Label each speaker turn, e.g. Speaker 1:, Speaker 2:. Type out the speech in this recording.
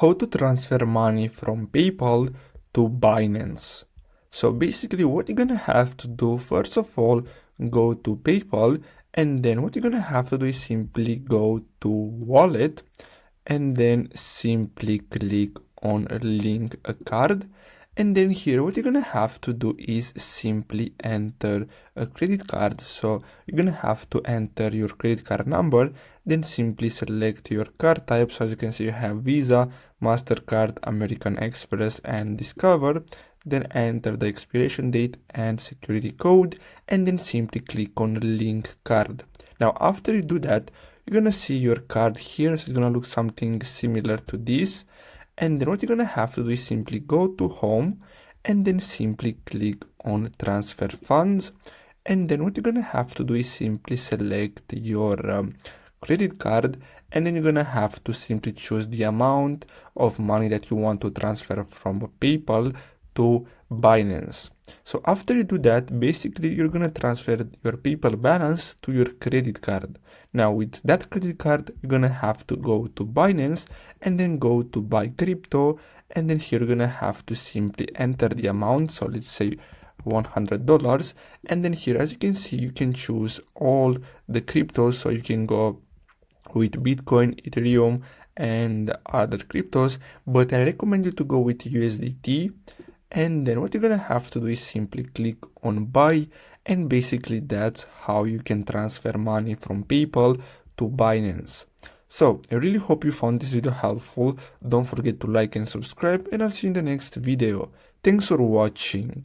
Speaker 1: How to transfer money from PayPal to Binance. So basically what you're gonna have to do, first of all, go to PayPal, and then what you're gonna have to do is simply go to wallet and then simply click on link a card. And then here what you're gonna have to do is simply enter a credit card. So you're gonna have to enter your credit card number, then simply select your card type. So as you can see, you have Visa, MasterCard, American Express, and Discover. Then enter the expiration date and security code, and then simply click on link card. Now after you do that, you're gonna see your card here, so it's gonna look something similar to this. And then what you're gonna have to do is simply go to home and then simply click on transfer funds. And then what you're gonna have to do is simply select your credit card, and then you're gonna have to simply choose the amount of money that you want to transfer from PayPal to Binance. So after you do that, basically you're gonna transfer your PayPal balance to your credit card. Now with that credit card, you're gonna have to go to Binance and then go to buy crypto, and then here you're gonna have to simply enter the amount. So let's say $100, and then here, as you can see, you can choose all the cryptos. So you can go with Bitcoin, Ethereum, and other cryptos, but I recommend you to go with USDT. And then what you're gonna have to do is simply click on buy, and basically that's how you can transfer money from PayPal to Binance. So I really hope you found this video helpful. Don't forget to like and subscribe, and I'll see you in the next video. Thanks for watching.